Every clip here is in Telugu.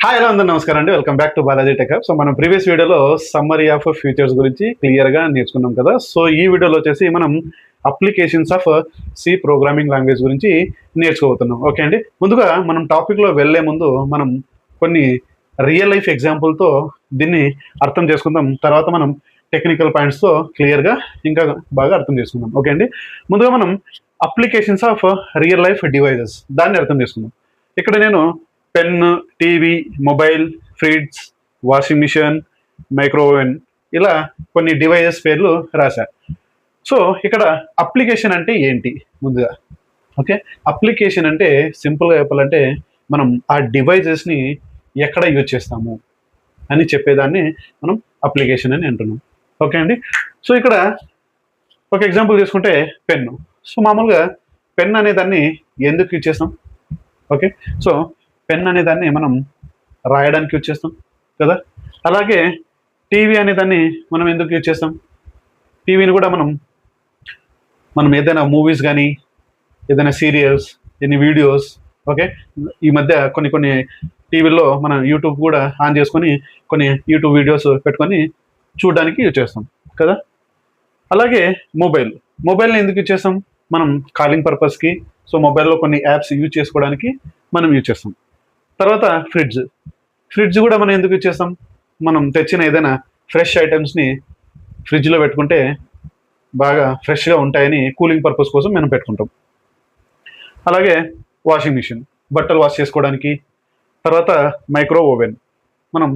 హాయ్ హలో అందరూ నమస్కారం అండి. Welcome back to Balaji tech hub. So మనం ప్రీవియస్ వీడియోలో సమ్మరీ ఆఫ్ ఫ్యూచర్స్ గురించి క్లియర్గా నేర్చుకున్నాం కదా. సో ఈ వీడియోలో వచ్చేసి మనం applications of C programming language గురించి నేర్చుకోబోతున్నాం. ఓకే అండి, ముందుగా మనం టాపిక్లో వెళ్ళే ముందు మనం కొన్ని రియల్ లైఫ్ ఎగ్జాంపుల్తో దీన్ని అర్థం చేసుకుందాం. తర్వాత మనం టెక్నికల్ పాయింట్స్తో క్లియర్గా ఇంకా బాగా అర్థం చేసుకుందాం. ఓకే అండి, ముందుగా మనం applications of real life devices దాన్ని అర్థం చేసుకుందాం. ఇక్కడ నేను pen, TV, mobile, fridge, washing machine, microwave oven ఇలా కొన్ని డివైజెస్ పేర్లు రాశా. సో ఇక్కడ అప్లికేషన్ అంటే ఏంటి ముందుగా? ఓకే, అప్లికేషన్ అంటే సింపుల్గా చెప్పాలంటే మనం ఆ డివైజెస్ని ఎక్కడ యూజ్ చేస్తాము అని చెప్పేదాన్ని మనం అప్లికేషన్ అని అంటున్నాం. ఓకే అండి, సో ఇక్కడ ఒక ఎగ్జాంపుల్ తీసుకుంటే పెన్ను. సో మామూలుగా పెన్ అనే దాన్ని ఎందుకు యూజ్ చేస్తాం? ఓకే, సో పెన్ అనే దాన్ని మనం రాయడానికి యూజ్ చేస్తాం కదా. అలాగే టీవీ అనే దాన్ని మనం ఎందుకు యూజ్ చేస్తాం? టీవీని కూడా మనం ఏదైనా మూవీస్ కానీ ఏదైనా సీరియల్స్, ఎన్ని వీడియోస్, ఓకే, ఈ మధ్య కొన్ని టీవీల్లో మనం యూట్యూబ్ కూడా ఆన్ చేసుకొని కొన్ని యూట్యూబ్ వీడియోస్ పెట్టుకొని చూడడానికి యూజ్ చేస్తాం కదా. అలాగే మొబైల్ని ఎందుకు యూజ్ చేస్తాం? మనం కాలింగ్ పర్పస్కి. సో మొబైల్లో కొన్ని యాప్స్ యూజ్ చేసుకోవడానికి మనం యూజ్ చేస్తాం. తర్వాత ఫ్రిడ్జ్ కూడా మనం ఎందుకు యూజ్ చేస్తాం? మనం తెచ్చిన ఏదైనా ఫ్రెష్ ఐటమ్స్ని ఫ్రిడ్జ్లో పెట్టుకుంటే బాగా ఫ్రెష్గా ఉంటాయని కూలింగ్ పర్పస్ కోసం మనం పెట్టుకుంటాం. అలాగే వాషింగ్ మిషన్, బట్టలు వాష్ చేసుకోవడానికి. తర్వాత మైక్రో ఓవెన్, మనం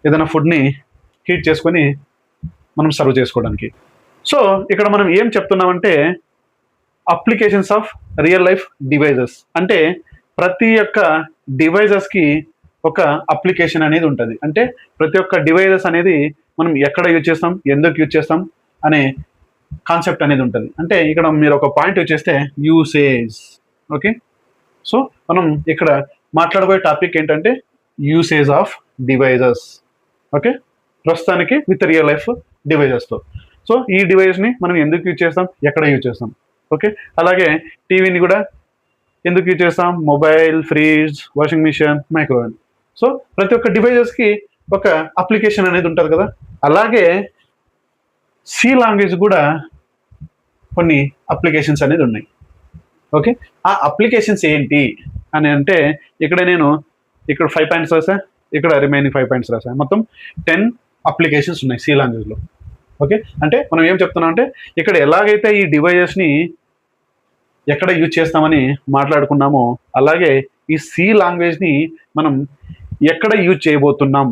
ఏదైనా ఫుడ్ని హీట్ చేసుకొని మనం సర్వ్ చేసుకోవడానికి. సో ఇక్కడ మనం ఏం చెప్తున్నామంటే applications of real life devices అంటే ప్రతి ఒక్క డివైజెస్కి ఒక అప్లికేషన్ అనేది ఉంటుంది. అంటే ప్రతి ఒక్క డివైజెస్ అనేది మనం ఎక్కడ యూజ్ చేస్తాం, ఎందుకు యూజ్ చేస్తాం అనే కాన్సెప్ట్ అనేది ఉంటుంది. అంటే ఇక్కడ మీరు ఒక పాయింట్ యూజ్ చేస్తే యూసేజ్. ఓకే, సో మనం ఇక్కడ మాట్లాడబోయే టాపిక్ ఏంటంటే యూసేజ్ ఆఫ్ డివైజెస్. ఓకే, ప్రస్తుతానికి విత్ రియల్ లైఫ్ డివైజెస్తో. సో ఈ డివైస్ని మనం ఎందుకు యూజ్ చేస్తాం, ఎక్కడ యూజ్ చేస్తాం. ఓకే, అలాగే టీవీని కూడా ఎందుకు యూజ్ చేస్తాం? Mobile, fridge, washing machine, microwave. So ప్రతి ఒక్క డివైజెస్కి ఒక అప్లికేషన్ అనేది ఉంటుంది కదా. అలాగే సి లాంగ్వేజ్ కూడా కొన్ని అప్లికేషన్స్ అనేది ఉన్నాయి. ఓకే, ఆ అప్లికేషన్స్ ఏంటి అని అంటే ఇక్కడ నేను 5 పాయింట్స్ రాసా, ఇక్కడ రిమైనింగ్ 5 పాయింట్స్ రాసా. మొత్తం 10 అప్లికేషన్స్ ఉన్నాయి సి లాంగ్వేజ్లో. ఓకే, అంటే మనం ఏం చెప్తున్నాం అంటే ఇక్కడ ఎలాగైతే ఈ డివైజెస్ని ఎక్కడ యూజ్ చేస్తామని మాట్లాడుకున్నామో అలాగే ఈ సి లాంగ్వేజ్ని మనం ఎక్కడ యూజ్ చేయబోతున్నాం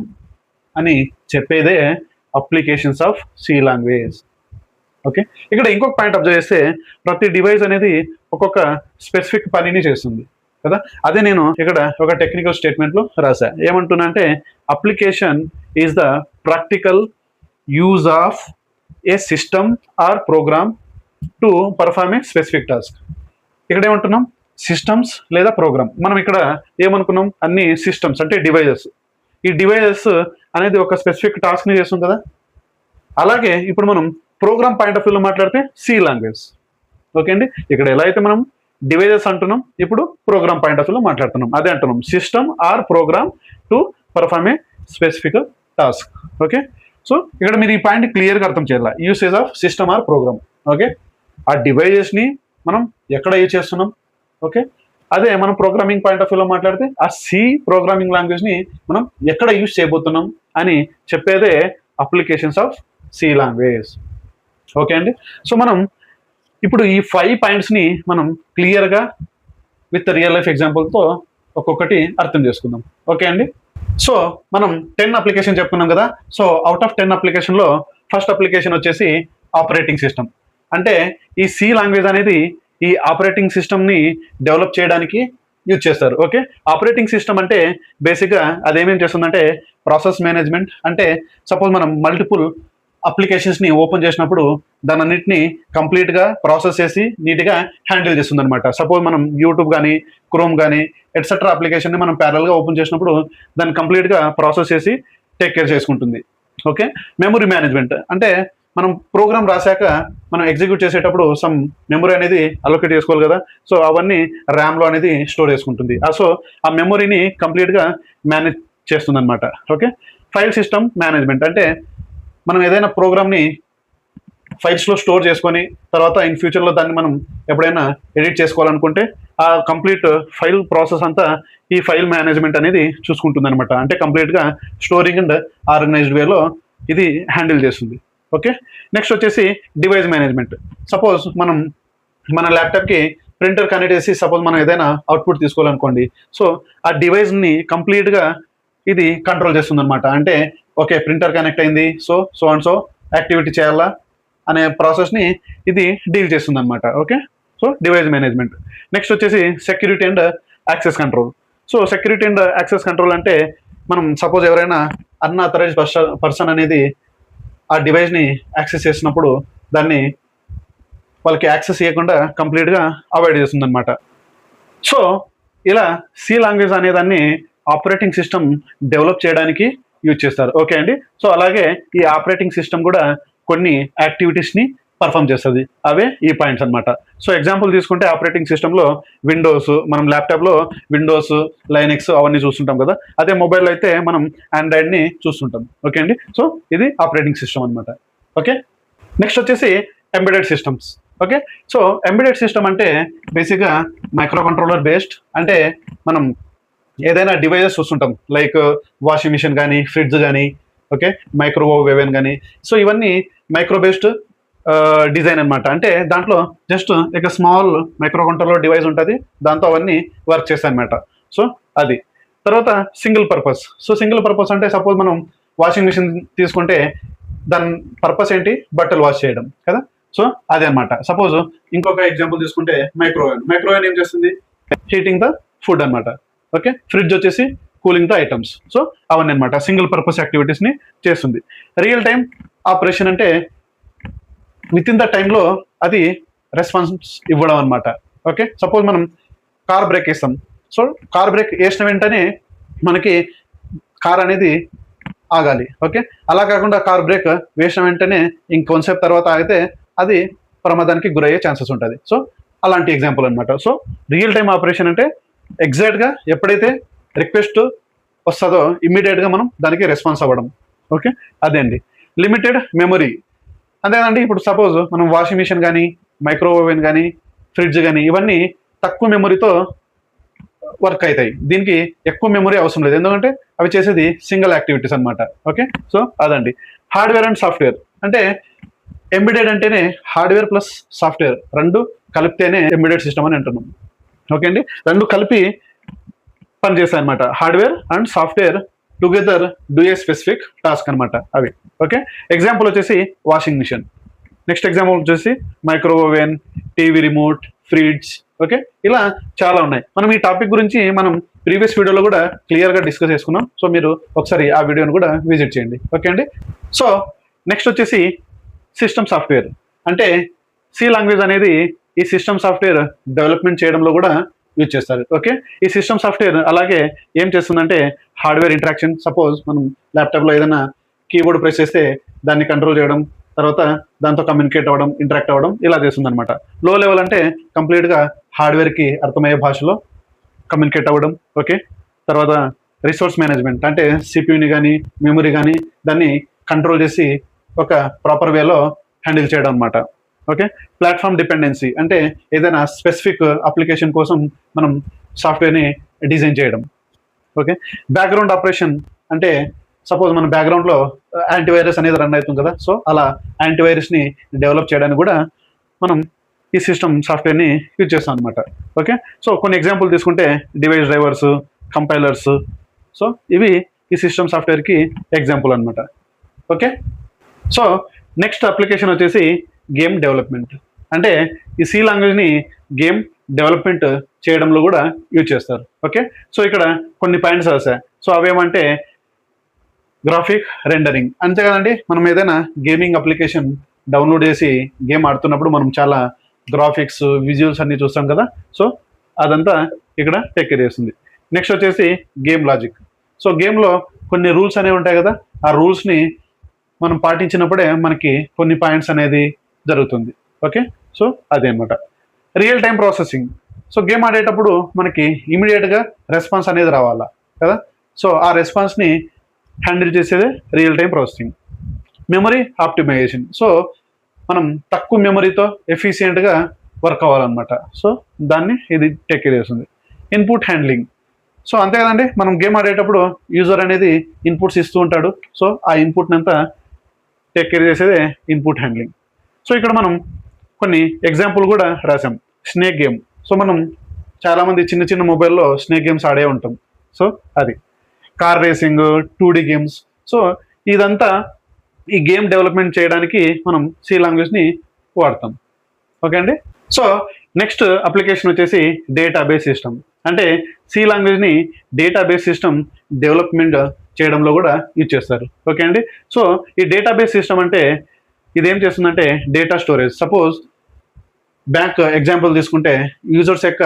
అని చెప్పేదే applications of C language. Okay, ఇక్కడ ఇంకొక పాయింట్ అబ్జర్వ్ చేస్తే ప్రతి డివైస్ అనేది ఒక్కొక్క స్పెసిఫిక్ పనిని చేస్తుంది కదా. అదే నేను ఇక్కడ ఒక టెక్నికల్ స్టేట్మెంట్లో రాసా. ఏమంటున్నా అంటే application is the practical use of a system or program to perform a specific task. ఇక్కడ ఏమంటున్నాం? సిస్టమ్స్ లేదా ప్రోగ్రామ్. మనం ఇక్కడ ఏమనుకున్నాం? అన్ని సిస్టమ్స్ అంటే డివైజెస్. ఈ డివైజెస్ అనేది ఒక స్పెసిఫిక్ టాస్క్ని చేస్తుంది కదా. అలాగే ఇప్పుడు మనం ప్రోగ్రామ్ పాయింట్ ఆఫ్ వ్యూలో మాట్లాడితే సి లాంగ్వేజ్. ఓకే అండి, ఇక్కడ ఎలా అయితే మనం డివైజెస్ అంటున్నాం, ఇప్పుడు ప్రోగ్రామ్ పాయింట్ ఆఫ్ వ్యూలో మాట్లాడుతున్నాం. అదే అంటున్నాం system or program to perform a specific task. Okay, so ఇక్కడ మీరు ఈ పాయింట్ క్లియర్గా అర్థం చేయాలి. Usage of system or program. Okay, ఆ డివైజెస్ని మనం ఎక్కడ యూజ్ చేస్తున్నాం. ఓకే, అదే మనం ప్రోగ్రామింగ్ పాయింట్ ఆఫ్ వ్యూలో మాట్లాడితే ఆ సి ప్రోగ్రామింగ్ లాంగ్వేజ్ని మనం ఎక్కడ యూజ్ చేయబోతున్నాం అని చెప్పేదే applications of C language. Okay అండి, సో మనం ఇప్పుడు ఈ 5 పాయింట్స్ని మనం క్లియర్గా విత్ రియల్ లైఫ్ ఎగ్జాంపుల్తో ఒక్కొక్కటి అర్థం చేసుకుందాం. ఓకే అండి, సో మనం 10 అప్లికేషన్ చెప్పుకున్నాం కదా. సో అవుట్ ఆఫ్ 10 అప్లికేషన్లో ఫస్ట్ అప్లికేషన్ వచ్చేసి ఆపరేటింగ్ సిస్టమ్. అంటే ఈ సి లాంగ్వేజ్ అనేది ఈ ఆపరేటింగ్ సిస్టమ్ని డెవలప్ చేయడానికి యూజ్ చేస్తారు. ఓకే, ఆపరేటింగ్ సిస్టమ్ అంటే బేసిక్గా అదేమేం చేస్తుందంటే ప్రాసెస్ మేనేజ్మెంట్. అంటే సపోజ్ మనం మల్టిపుల్ అప్లికేషన్స్ని ఓపెన్ చేసినప్పుడు దాని అన్నింటినీ కంప్లీట్గా ప్రాసెస్ చేసి నీట్గా హ్యాండిల్ చేస్తుంది అనమాట. సపోజ్ మనం యూట్యూబ్ కానీ క్రోమ్ కానీ ఎట్సెట్రా అప్లికేషన్ని మనం ప్యారల్గా ఓపెన్ చేసినప్పుడు దాన్ని కంప్లీట్గా ప్రాసెస్ చేసి టేక్ కేర్ చేసుకుంటుంది. ఓకే, మెమరీ మేనేజ్మెంట్ అంటే మనం ప్రోగ్రామ్ రాశాక మనం ఎగ్జిక్యూట్ చేసేటప్పుడు సమ్ మెమరీ అనేది అలొకేట్ చేసుకోవాలి కదా. సో అవన్నీ ర్యామ్లో అనేది స్టోర్ చేసుకుంటుంది. సో ఆ మెమరీని కంప్లీట్గా చేస్తుంది అనమాట. ఓకే, ఫైల్ సిస్టమ్ మేనేజ్మెంట్ అంటే మనం ఏదైనా ప్రోగ్రామ్ని ఫైల్స్లో స్టోర్ చేసుకొని తర్వాత ఇన్ ఫ్యూచర్లో దాన్ని మనం ఎప్పుడైనా ఎడిట్ చేసుకోవాలనుకుంటే ఆ కంప్లీట్ ఫైల్ ప్రాసెస్ అంతా ఈ ఫైల్ మేనేజ్మెంట్ అనేది చూసుకుంటుంది అనమాట. అంటే కంప్లీట్గా స్టోరింగ్ అండ్ ఆర్గనైజ్డ్ వేలో ఇది హ్యాండిల్ చేస్తుంది. ఓకే, నెక్స్ట్ వచ్చేసి డివైస్ మేనేజ్మెంట్. సపోజ్ మనం మన ల్యాప్టాప్కి ప్రింటర్ కనెక్ట్ చేసి సపోజ్ మనం ఏదైనా అవుట్పుట్ తీసుకోవాలనుకోండి, సో ఆ డివైస్ని కంప్లీట్గా ఇది కంట్రోల్ చేస్తుంది అనమాట. అంటే ఓకే, ప్రింటర్ కనెక్ట్ అయింది, సో అండ్ సో యాక్టివిటీ చేయాలా అనే ప్రాసెస్ని ఇది డీల్ చేస్తుంది అనమాట. Okay, so device management. Next వచ్చేసి security and access control. So security and access control అంటే మనం సపోజ్ ఎవరైనా అన్ఆథరైజ్ పర్సన్ అనేది ఆ డివైస్ని యాక్సెస్ చేసినప్పుడు దాన్ని వాళ్ళకి యాక్సెస్ ఇవ్వకుండా కంప్లీట్గా అవాయిడ్ చేస్తుంది అనమాట. సో ఇలా సి లాంగ్వేజ్ అనేదాన్ని ఆపరేటింగ్ సిస్టమ్ డెవలప్ చేయడానికి యూజ్ చేస్తారు. ఓకే అండి, సో అలాగే ఈ ఆపరేటింగ్ సిస్టమ్ కూడా కొన్ని యాక్టివిటీస్ని పర్ఫామ్ చేస్తుంది. అవే ఈ పాయింట్స్ అనమాట. సో ఎగ్జాంపుల్ తీసుకుంటే ఆపరేటింగ్ సిస్టంలో విండోస్, మనం ల్యాప్టాప్లో విండోస్, లైనెక్స్ అవన్నీ చూస్తుంటాం కదా. అదే మొబైల్లో అయితే మనం ఆండ్రాయిడ్ని చూస్తుంటాం. ఓకే అండి, సో ఇది ఆపరేటింగ్ సిస్టమ్ అనమాట. ఓకే, నెక్స్ట్ వచ్చేసి embedded systems. Okay, so embedded system అంటే బేసిక్గా మైక్రో కంట్రోలర్ బేస్డ్. అంటే మనం ఏదైనా డివైజెస్ చూస్తుంటాం, లైక్ వాషింగ్ మిషన్ కానీ, ఫ్రిడ్జ్ కానీ, ఓకే, మైక్రోవేవ్ ఓవెన్ కానీ. సో ఇవన్నీ మైక్రో బేస్డ్ డిజైన్ అనమాట. అంటే దాంట్లో జస్ట్ ఒక స్మాల్ మైక్రో కంట్రోలర్ డివైస్ ఉంటుంది, దాంతో అవన్నీ వర్క్ చేస్తాయి అనమాట. సో అది తర్వాత single purpose. So single purpose అంటే సపోజ్ మనం వాషింగ్ మిషన్ తీసుకుంటే దాని పర్పస్ ఏంటి, బట్టలు వాష్ చేయడం కదా. సో అదే అనమాట. సపోజ్ ఇంకొక ఎగ్జాంపుల్ తీసుకుంటే మైక్రోవేవ్ ఏం చేస్తుంది, హీటింగ్ ద ఫుడ్ అనమాట. ఓకే, ఫ్రిడ్జ్ వచ్చేసి కూలింగ్ ద ఐటమ్స్. సో అవన్నీ అనమాట సింగిల్ పర్పస్ యాక్టివిటీస్ని చేస్తుంది. రియల్ టైం ఆపరేషన్ అంటే విత్ ఇన్ ద టైంలో అది రెస్పాన్స్ ఇవ్వడం అనమాట. ఓకే, సపోజ్ మనం కార్ బ్రేక్ వేస్తాం. సో కార్ బ్రేక్ వేసిన వెంటనే మనకి కార్ అనేది ఆగాలి. ఓకే, అలా కాకుండా కార్ బ్రేక్ వేసిన వెంటనే ఇంకొంతసేపు తర్వాత ఆగితే అది ప్రమాదానికి గురయ్యే ఛాన్సెస్ ఉంటుంది. సో అలాంటి ఎగ్జాంపుల్ అనమాట. సో రియల్ టైం ఆపరేషన్ అంటే ఎగ్జాక్ట్గా ఎప్పుడైతే రిక్వెస్ట్ వస్తుందో ఇమ్మీడియట్గా మనం దానికి రెస్పాన్స్ అవ్వడం. ఓకే, అదే అండి. లిమిటెడ్ మెమరీ అంతేనండి. ఇప్పుడు సపోజ్ మనం వాషింగ్ మిషన్ కానీ, మైక్రోవేవ్ కానీ, ఫ్రిడ్జ్ కానీ ఇవన్నీ తక్కువ మెమరీతో వర్క్ అవుతాయి. దీనికి ఎక్కువ మెమరీ అవసరం లేదు, ఎందుకంటే అవి చేసేది సింగిల్ యాక్టివిటీస్ అనమాట. ఓకే, సో అదండి. హార్డ్వేర్ అండ్ సాఫ్ట్వేర్ అంటే ఎంబెడెడ్ అంటేనే హార్డ్వేర్ ప్లస్ సాఫ్ట్వేర్ రెండు కలిపితేనే ఎంబెడెడ్ సిస్టమ్ అని అంటున్నాం. ఓకే అండి, రెండు కలిపి పనిచేస్తాయి అనమాట. Hardware and software together do a specific task అనమాట అవి. ఓకే, ఎగ్జాంపుల్ వచ్చేసి వాషింగ్ మిషన్. నెక్స్ట్ ఎగ్జాంపుల్ వచ్చేసి microwave, TV remote, fridge. Okay, ఇలా చాలా ఉన్నాయి. మనం ఈ టాపిక్ గురించి మనం ప్రీవియస్ వీడియోలో కూడా క్లియర్గా డిస్కస్ చేసుకున్నాం. సో మీరు ఒకసారి ఆ వీడియోని కూడా విజిట్ చేయండి. ఓకే అండి, సో నెక్స్ట్ వచ్చేసి సిస్టమ్ సాఫ్ట్వేర్. అంటే సి లాంగ్వేజ్ అనేది ఈ సిస్టమ్ సాఫ్ట్వేర్ డెవలప్మెంట్ చేయడంలో కూడా యూజ్ చేస్తారు. ఓకే, ఈ సిస్టమ్ సాఫ్ట్వేర్ అలాగే ఏం చేస్తుందంటే హార్డ్వేర్ ఇంటరాక్షన్. సపోజ్ మనం ల్యాప్టాప్లో ఏదైనా కీబోర్డ్ ప్రెస్ చేస్తే దాన్ని కంట్రోల్ చేయడం, తర్వాత దాంతో కమ్యూనికేట్ అవ్వడం, ఇంటరాక్ట్ అవ్వడం ఇలా చేస్తుంది అనమాట. లో లెవెల్ అంటే కంప్లీట్గా హార్డ్వేర్కి అర్థమయ్యే భాషలో కమ్యూనికేట్ అవ్వడం. ఓకే, తర్వాత రిసోర్స్ మేనేజ్మెంట్ అంటే సిపియూని కానీ మెమరీ కానీ దాన్ని కంట్రోల్ చేసి ఒక ప్రాపర్ వేలో హ్యాండిల్ చేయడం అనమాట. ఓకే, ప్లాట్ఫామ్ డిపెండెన్సీ అంటే ఏదైనా స్పెసిఫిక్ అప్లికేషన్ కోసం మనం సాఫ్ట్వేర్ని డిజైన్ చేయడం. ఓకే, బ్యాక్గ్రౌండ్ ఆపరేషన్ అంటే సపోజ్ మన బ్యాక్గ్రౌండ్లో యాంటీవైరస్ అనేది రన్ అవుతుంది కదా. సో అలా యాంటీవైరస్ని డెవలప్ చేయడానికి కూడా మనం ఈ సిస్టమ్ సాఫ్ట్వేర్ని యూజ్ చేస్తాం అనమాట. ఓకే, సో కొన్ని ఎగ్జాంపుల్ తీసుకుంటే డివైస్ డ్రైవర్స్, కంపైలర్స్. సో ఇవి ఈ సిస్టమ్ సాఫ్ట్వేర్కి ఎగ్జాంపుల్ అనమాట. ఓకే, సో నెక్స్ట్ అప్లికేషన్ వచ్చేసి గేమ్ డెవలప్మెంట్. అంటే ఈ సి లాంగ్వేజ్ని గేమ్ డెవలప్మెంట్ చేయడంలో కూడా యూజ్ చేస్తారు. ఓకే, సో ఇక్కడ కొన్ని పాయింట్స్ రాశాయి. సో అవేమంటే గ్రాఫిక్ రెండరింగ్. అంతే కదండి, మనం ఏదైనా గేమింగ్ అప్లికేషన్ డౌన్లోడ్ చేసి గేమ్ ఆడుతున్నప్పుడు మనం చాలా గ్రాఫిక్స్, విజువల్స్ అన్నీ చూస్తాం కదా. సో అదంతా ఇక్కడ టేక్ కేర్ చేస్తుంది. నెక్స్ట్ వచ్చేసి గేమ్ లాజిక్. సో గేమ్లో కొన్ని రూల్స్ అనేవి ఉంటాయి కదా, ఆ రూల్స్ని మనం పాటించినప్పుడే మనకి కొన్ని పాయింట్స్ అనేది జరుగుతుంది. ఓకే, సో అదే అనమాట. Real time processing. So game ఆడేటప్పుడు మనకి ఇమీడియట్గా రెస్పాన్స్ అనేది రావాలా కదా. సో ఆ రెస్పాన్స్ని హ్యాండిల్ చేసేదే real time processing. Memory optimization, so మనం తక్కువ మెమరీతో ఎఫిషియెంట్గా వర్క్ అవ్వాలన్నమాట. సో దాన్ని ఇది టేక్ కేర్ చేస్తుంది. ఇన్పుట్ హ్యాండ్లింగ్, సో అంతే కదండి, మనం గేమ్ ఆడేటప్పుడు యూజర్ అనేది ఇన్పుట్స్ ఇస్తూ ఉంటాడు. సో ఆ ఇన్పుట్ని అంతా టేక్ కేర్ చేసేదే ఇన్పుట్ హ్యాండ్లింగ్. సో ఇక్కడ మనం కొన్ని ఎగ్జాంపుల్ కూడా రాసాం. స్నేక్ గేమ్, సో మనం చాలామంది చిన్న చిన్న మొబైల్లో స్నేక్ గేమ్స్ ఆడే ఉంటాం. సో అది car racing, 2D games. So ఇదంతా ఈ గేమ్ డెవలప్మెంట్ చేయడానికి మనం సి లాంగ్వేజ్ని వాడతాం. ఓకే అండి. సో నెక్స్ట్ అప్లికేషన్ వచ్చేసి డేటాబేస్ సిస్టమ్. అంటే సి లాంగ్వేజ్ని డేటాబేస్ సిస్టమ్ డెవలప్మెంట్ చేయడంలో కూడా యూజ్ చేస్తారు. ఓకే అండి. సో ఈ డేటాబేస్ సిస్టమ్ అంటే ఇదేం చేస్తుందంటే data storage. Suppose bank example తీసుకుంటే యూజర్స్ యొక్క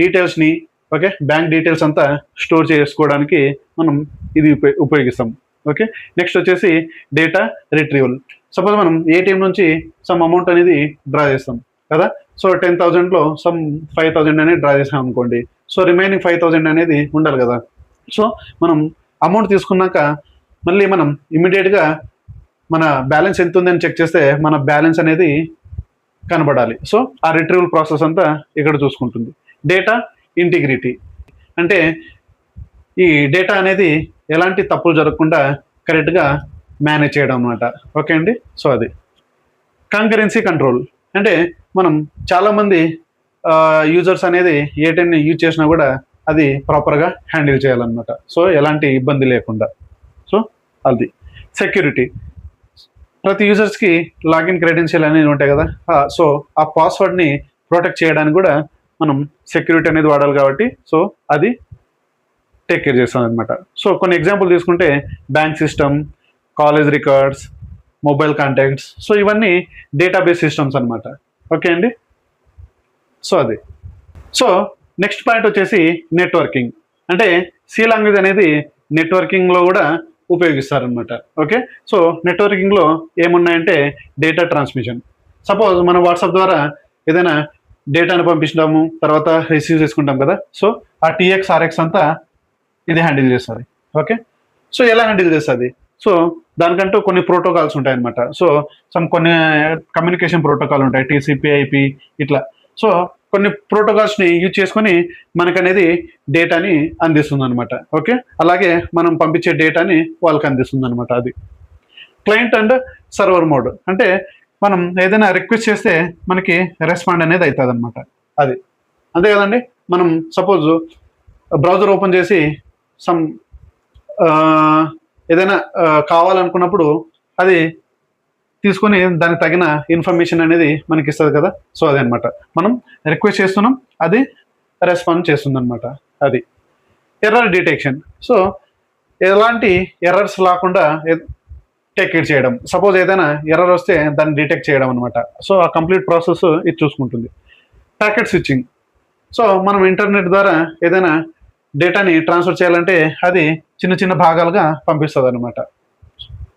డీటెయిల్స్ని, ఓకే, బ్యాంక్ డీటెయిల్స్ అంతా స్టోర్ చేసుకోవడానికి మనం ఇది ఉపయోగిస్తాం. ఓకే. నెక్స్ట్ వచ్చేసి డేటా రిట్రీవల్. సపోజ్ మనం ఏటీఎం నుంచి సమ్ అమౌంట్ అనేది డ్రా చేస్తాం కదా. సో 10,000లో సమ్ 5,000 అనేది డ్రా చేసాం అనుకోండి. సో రిమైనింగ్ 5,000 అనేది ఉండాలి కదా. సో మనం అమౌంట్ తీసుకున్నాక మళ్ళీ మనం ఇమీడియట్గా మన బ్యాలెన్స్ ఎంత ఉందని చెక్ చేస్తే మన బ్యాలెన్స్ అనేది కనబడాలి. సో ఆ రిట్రీవల్ ప్రాసెస్ అంతా ఇక్కడ చూసుకుంటుంది. డేటా ఇంటిగ్రిటీ అంటే ఈ డేటా అనేది ఎలాంటి తప్పులు జరగకుండా కరెక్ట్గా మేనేజ్ చేయడం అనమాట. ఓకే అండి. సో అది కాంకరెన్సీ కంట్రోల్ అంటే మనం చాలామంది యూజర్స్ అనేది ఏటీఎంని యూజ్ చేసినా కూడా అది ప్రాపర్గా హ్యాండిల్ చేయాలన్నమాట. సో ఎలాంటి ఇబ్బంది లేకుండా. సో అది సెక్యూరిటీ, ప్రతి యూజర్స్కి లాగిన్ క్రెడెన్షియల్ అనేది ఉంటాయి కదా. సో ఆ పాస్వర్డ్ని ప్రొటెక్ట్ చేయడానికి కూడా మనం సెక్యూరిటీ అనేది వాడాలి కాబట్టి సో అది టేక్ కేర్ చేస్తాం అనమాట. సో కొన్ని ఎగ్జాంపుల్ తీసుకుంటే bank system, college records, mobile contacts. So ఇవన్నీ డేటాబేస్ సిస్టమ్స్ అనమాట. ఓకే అండి. సో అది. సో నెక్స్ట్ పాయింట్ వచ్చేసి నెట్వర్కింగ్. అంటే సి లాంగ్వేజ్ అనేది నెట్వర్కింగ్లో కూడా ఉపయోగిస్తారనమాట. ఓకే. సో నెట్వర్కింగ్లో ఏమున్నాయంటే డేటా ట్రాన్స్మిషన్. సపోజ్ మనం వాట్సాప్ ద్వారా ఏదైనా డేటాను పంపించడము, తర్వాత రిసీవ్ చేసుకుంటాం కదా. సో ఆ టీఎక్స్ ఆర్ఎక్స్ అంతా ఇది హ్యాండిల్ చేస్తుంది. ఓకే. సో ఎలా హ్యాండిల్ చేస్తుంది? సో దానికంటూ కొన్ని ప్రోటోకాల్స్ ఉంటాయి అనమాట. సో కొన్ని కమ్యూనికేషన్ ప్రోటోకాల్ ఉంటాయి, టీసీపీ, ఐపీ ఇట్లా. సో కొన్ని ప్రోటోకాల్స్ని యూజ్ చేసుకొని మనకనేది డేటాని అందిస్తుంది అనమాట. ఓకే. అలాగే మనం పంపించే డేటాని వాళ్ళకి అందిస్తుంది అనమాట. అది క్లయింట్ అండ్ సర్వర్ మోడ్. అంటే మనం ఏదైనా రిక్వెస్ట్ చేస్తే మనకి రెస్పాండ్ అనేది అవుతుంది అనమాట. అది అంతే కదండి. మనం సపోజ్ బ్రౌజర్ ఓపెన్ చేసి సమ్ ఏదైనా కావాలనుకున్నప్పుడు అది తీసుకొని దానికి తగిన ఇన్ఫర్మేషన్ అనేది మనకి ఇస్తుంది కదా. సో అదే అనమాట, మనం రిక్వెస్ట్ చేస్తున్నాం, అది రెస్పాండ్ చేస్తుంది అనమాట. అది ఎర్రర్ డిటెక్షన్. సో ఎలాంటి ఎర్రర్స్ రాకుండా టేక్ కేర్ చేయడం. సపోజ్ ఏదైనా ఎర్రర్ వస్తే దాన్ని డిటెక్ట్ చేయడం అనమాట. సో ఆ కంప్లీట్ ప్రాసెస్ ఇది చూసుకుంటుంది. Packet switching. సో మనం ఇంటర్నెట్ ద్వారా ఏదైనా డేటాని ట్రాన్స్ఫర్ చేయాలంటే అది చిన్న చిన్న భాగాలుగా పంపిస్తుంది అనమాట.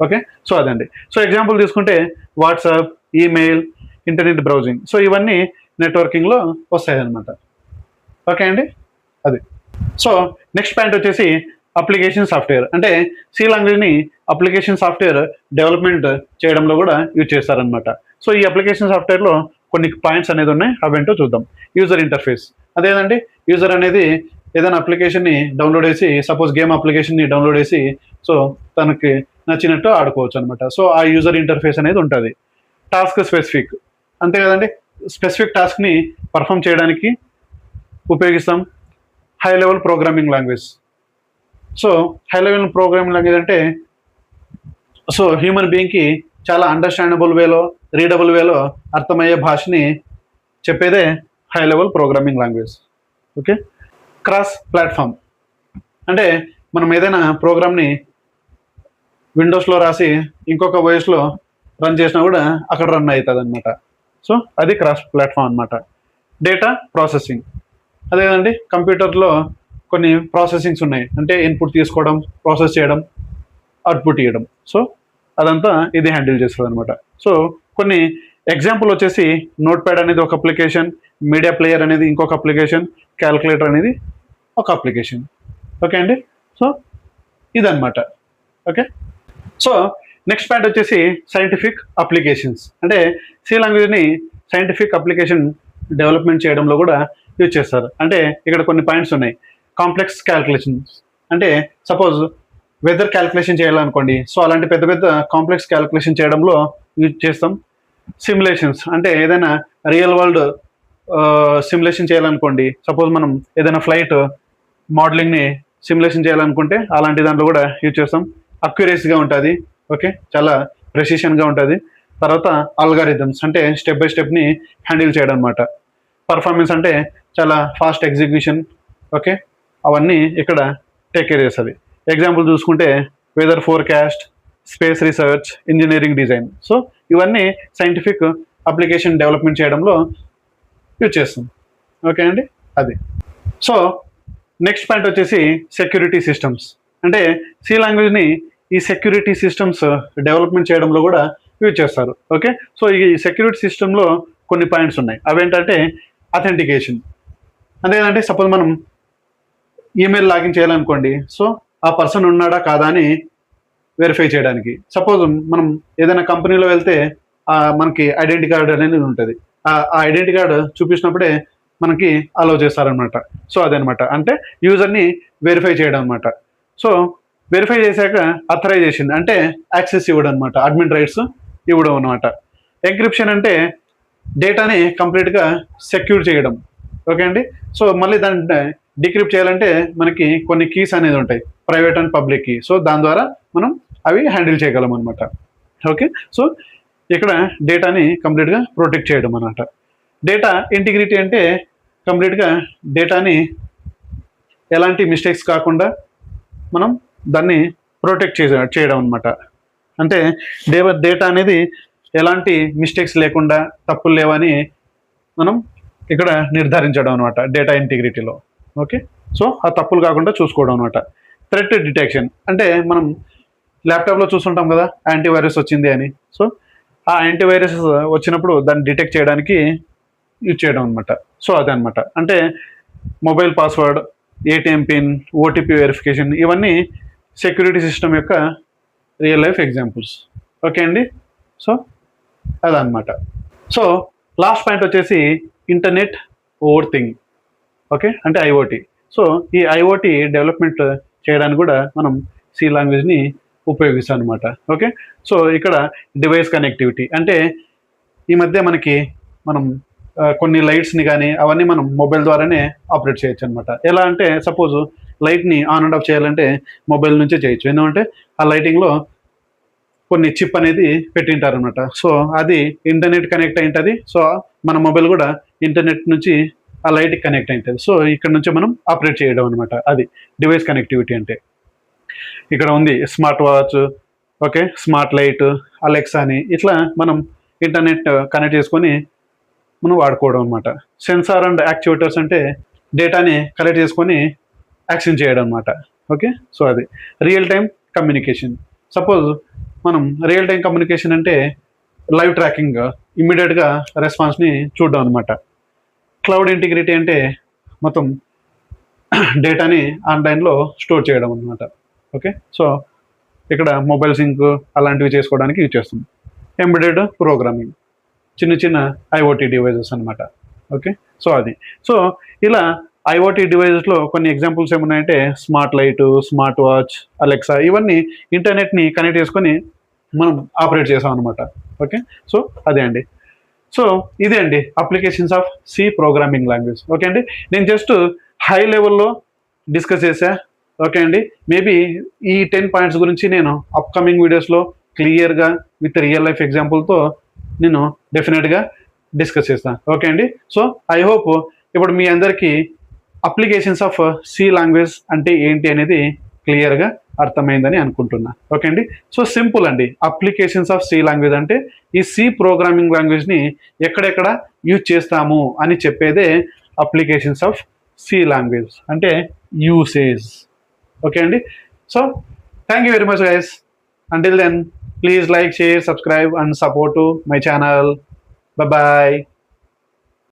ఓకే. సో అదండి. సో ఎగ్జాంపుల్ తీసుకుంటే WhatsApp, email, internet browsing. So ఇవన్నీ నెట్వర్కింగ్లో వస్తాయి అనమాట. ఓకే అండి. అది. సో నెక్స్ట్ పాయింట్ వచ్చేసి అప్లికేషన్ సాఫ్ట్వేర్. అంటే సి లాంగ్వేజ్ని అప్లికేషన్ సాఫ్ట్వేర్ డెవలప్మెంట్ చేయడంలో కూడా యూజ్ చేస్తారనమాట. సో ఈ అప్లికేషన్ సాఫ్ట్వేర్లో కొన్ని పాయింట్స్ అనేది ఉన్నాయి, అవేంటో చూద్దాం. User interface. అదేనండి, యూజర్ అనేది ఏదైనా అప్లికేషన్ని డౌన్లోడ్ చేసి, సపోజ్ గేమ్ అప్లికేషన్ని డౌన్లోడ్ చేసి సో తనకి నచ్చినట్టు ఆడుకోవచ్చు అనమాట. సో ఆ యూజర్ ఇంటర్ఫేస్ అనేది ఉంటుంది. Task specific. అంతే కదండి, స్పెసిఫిక్ టాస్క్ని పర్ఫామ్ చేయడానికి ఉపయోగిస్తాం. High level programming language. So high level programming language అంటే సో హ్యూమన్ బీయింగ్కి చాలా అండర్స్టాండబుల్ వేలో, రీడబుల్ వేలో అర్థమయ్యే భాషని చెప్పేదే high level programming language. Okay. Cross platform అంటే మనం ఏదైనా ప్రోగ్రామ్ని విండోస్లో రాసి ఇంకొక ఓఎస్లో రన్ చేసినా కూడా అక్కడ రన్ అవుతుంది అనమాట. సో అది క్రాస్ ప్లాట్ఫామ్ అనమాట. Data processing. అదేనండి, కంప్యూటర్లో కొన్ని ప్రాసెసింగ్స్ ఉన్నాయి. అంటే ఇన్పుట్ తీసుకోవడం, ప్రాసెస్ చేయడం, అవుట్పుట్ ఇవ్వడం. సో అదంతా ఇది హ్యాండిల్ చేస్తుంది అనమాట. సో కొన్ని ఎగ్జాంపుల్ వచ్చేసి నోట్ ప్యాడ్ అనేది ఒక అప్లికేషన్, మీడియా ప్లేయర్ అనేది ఇంకొక అప్లికేషన్, క్యాల్కులేటర్ అనేది ఒక అప్లికేషన్. ఓకే అండి. సో ఇదన్నమాట. ఓకే. సో నెక్స్ట్ పాయింట్ వచ్చేసి సైంటిఫిక్ అప్లికేషన్స్. అంటే సి లాంగ్వేజ్ని సైంటిఫిక్ అప్లికేషన్ డెవలప్మెంట్ చేయడంలో కూడా యూజ్ చేస్తారు. అంటే ఇక్కడ కొన్ని పాయింట్స్ ఉన్నాయి. కాంప్లెక్స్ క్యాలిక్యులేషన్స్ అంటే సపోజ్ వెదర్ క్యాలిక్యులేషన్ చేయాలనుకోండి, సో అలాంటి పెద్ద పెద్ద కాంప్లెక్స్ క్యాలిక్యులేషన్ చేయడంలో యూజ్ చేస్తాం. సిమ్యులేషన్స్ అంటే ఏదైనా రియల్ వరల్డ్ సిమ్యులేషన్ చేయాలనుకోండి, సపోజ్ మనం ఏదైనా ఫ్లైట్ మోడలింగ్ని సిమ్యులేషన్ చేయాలనుకుంటే అలాంటి దాంట్లో కూడా యూజ్ చేస్తాం. అక్యురేసీగా ఉంటుంది, ఓకే, చాలా ప్రెసిషన్గా ఉంటుంది. తర్వాత అల్గారిథమ్స్ అంటే స్టెప్ బై స్టెప్ని హ్యాండిల్ చేయడం అనమాట. పర్ఫార్మెన్స్ అంటే చాలా ఫాస్ట్ ఎగ్జిక్యూషన్, ఓకే, అవన్నీ ఇక్కడ టేక్ కేర్ చేస్తుంది. ఎగ్జాంపుల్ చూసుకుంటే weather forecast, space research, engineering design. So ఇవన్నీ సైంటిఫిక్ అప్లికేషన్ డెవలప్మెంట్ చేయడంలో యూజ్ చేస్తాం. ఓకే అండి, అది. సో నెక్స్ట్ పాయింట్ వచ్చేసి సెక్యూరిటీ సిస్టమ్స్. అంటే సి లాంగ్వేజ్ని ఈ సెక్యూరిటీ సిస్టమ్స్ డెవలప్మెంట్ చేయడంలో కూడా యూజ్ చేస్తారు. ఓకే. సో ఈ సెక్యూరిటీ సిస్టంలో కొన్ని పాయింట్స్ ఉన్నాయి. అవేంటంటే అథెంటికేషన్. అంతేకాదంటే సపోజ్ మనం ఈమెయిల్ లాగిన్ చేయాలనుకోండి, సో ఆ పర్సన్ ఉన్నాడా కాదా అని వెరిఫై చేయడానికి. సపోజ్ మనం ఏదైనా కంపెనీలో వెళ్తే మనకి ఐడెంటిటీ కార్డ్ అనేది ఉంటుంది. ఆ ఐడెంటిటీ కార్డు చూపించినప్పుడే మనకి అలౌ చేస్తారనమాట. సో అదనమాట, అంటే యూజర్ని వెరిఫై చేయడం అనమాట. సో వెరిఫై చేశాక అథరైజేషన్ అంటే యాక్సెస్ ఇవ్వడం అనమాట, అడ్మిన్ రైట్స్ ఇవ్వడం అనమాట. ఎంక్రిప్షన్ అంటే డేటాని కంప్లీట్గా సెక్యూర్ చేయడం. ఓకే అండి. సో మళ్ళీ దాన్ని డిక్రిప్ట్ చేయాలంటే మనకి కొన్ని కీస్ అనేది ఉంటాయి, private and public key. So దాని ద్వారా మనం అవి హ్యాండిల్ చేయగలం అనమాట. ఓకే. సో ఇక్కడ డేటాని కంప్లీట్గా ప్రొటెక్ట్ చేయడం అనమాట. డేటా ఇంటిగ్రిటీ అంటే కంప్లీట్గా డేటాని ఎలాంటి మిస్టేక్స్ కాకుండా మనం దాన్ని ప్రొటెక్ట్ చేయడం అనమాట. అంటే డేటా అనేది ఎలాంటి మిస్టేక్స్ లేకుండా, తప్పులు లేవని మనం ఇక్కడ నిర్ధారించడం అనమాట డేటా ఇంటిగ్రిటీలో. ఓకే. సో ఆ తప్పులు కాకుండా చూసుకోవడం అనమాట. థ్రెట్ డిటెక్షన్ అంటే మనం ల్యాప్టాప్లో చూస్తుంటాం కదా, యాంటీవైరస్ వచ్చింది అని. సో ఆ యాంటీవైరస్ వచ్చినప్పుడు దాన్ని డిటెక్ట్ చేయడానికి యూజ్ చేయడం అనమాట. సో అదనమాట, అంటే mobile password, ATM pin, OTP verification, ఇవన్నీ సెక్యూరిటీ సిస్టమ్ యొక్క రియల్ లైఫ్ ఎగ్జాంపుల్స్. ఓకే అండి. సో అదనమాట. సో లాస్ట్ పాయింట్ వచ్చేసి ఇంటర్నెట్ ఓవర్ థింగ్. ఓకే, అంటే ఐఓటీ. సో ఈ ఐఓటీ డెవలప్మెంట్ చేయడానికి కూడా మనం సి లాంగ్వేజ్ని ఉపయోగిస్తాం అనమాట. ఓకే. సో ఇక్కడ డివైస్ కనెక్టివిటీ అంటే ఈ మధ్య మనం కొన్ని లైట్స్ని కానీ అవన్నీ మనం మొబైల్ ద్వారానే ఆపరేట్ చేయొచ్చు అనమాట. ఎలా అంటే సపోజ్ లైట్ని ఆన్ అండ్ ఆఫ్ చేయాలంటే మొబైల్ నుంచే చేయొచ్చు, ఎందుకంటే ఆ లైటింగ్లో కొన్ని చిప్ అనేది పెట్టింటారనమాట. సో అది ఇంటర్నెట్ కనెక్ట్ అయి ఉంటుంది. సో మన మొబైల్ కూడా ఇంటర్నెట్ నుంచి ఆ లైట్కి కనెక్ట్ అయి ఉంటుంది. సో ఇక్కడ నుంచి మనం ఆపరేట్ చేయడం అనమాట, అది డివైస్ కనెక్టివిటీ అంటే. ఇక్కడ ఉంది smart watch, okay, smart light, Alexa అని, ఇట్లా మనం ఇంటర్నెట్ కనెక్ట్ చేసుకొని మనం వాడుకోవడం అనమాట. సెన్సార్ అండ్ యాక్చువేటర్స్ అంటే డేటాని కలెక్ట్ చేసుకొని యాక్షన్ చేయడం అనమాట. ఓకే. సో అది రియల్ టైం కమ్యూనికేషన్. సపోజ్ మనం రియల్ టైం కమ్యూనికేషన్ అంటే లైవ్ ట్రాకింగ్, ఇమ్మీడియట్గా రెస్పాన్స్ని చూడడం అనమాట. క్లౌడ్ ఇంటిగ్రిటీ అంటే మొత్తం డేటాని ఆన్లైన్లో స్టోర్ చేయడం అనమాట. ఓకే. సో ఇక్కడ మొబైల్ సింక్ అలాంటివి చేసుకోవడానికి యూజ్ చేస్తుంది. ఎంబెడెడ్ ప్రోగ్రామింగ్, చిన్న చిన్న ఐఓటీ డివైజెస్ అనమాట. ఓకే. సో అది. సో ఇలా ఐఓటీ డివైజెస్లో కొన్ని ఎగ్జాంపుల్స్ ఏమున్నాయంటే smart light, smart watch, Alexa, ఇవన్నీ ఇంటర్నెట్ని కనెక్ట్ చేసుకొని మనం ఆపరేట్ చేసాం అనమాట. ఓకే. సో అదే అండి. సో ఇదే అండి applications of C programming language. Okay అండి, నేను జస్ట్ హై లెవెల్లో డిస్కస్ చేశా. ఓకే అండి, మేబీ ఈ 10 పాయింట్స్ గురించి నేను అప్కమింగ్ వీడియోస్లో క్లియర్గా విత్ రియల్ లైఫ్ ఎగ్జాంపుల్తో నేను డెఫినెట్గా డిస్కస్ చేస్తాను. ఓకే అండి. సో ఐ హోప్ ఇప్పుడు మీ అందరికీ అప్లికేషన్స్ ఆఫ్ సి లాంగ్వేజ్ అంటే ఏంటి అనేది క్లియర్గా అర్థమైందని అనుకుంటున్నా. ఓకే అండి. సో సింపుల్ అండి, అప్లికేషన్స్ ఆఫ్ సి లాంగ్వేజ్ అంటే ఈ సి ప్రోగ్రామింగ్ లాంగ్వేజ్ని ఎక్కడెక్కడ యూజ్ చేస్తాము అని చెప్పేదే అప్లికేషన్స్ ఆఫ్ సి లాంగ్వేజ్ అంటే యూసేజ్. ఓకే అండి. So thank you very much guys. Until then, please like, share, subscribe and support to my channel. Bye bye.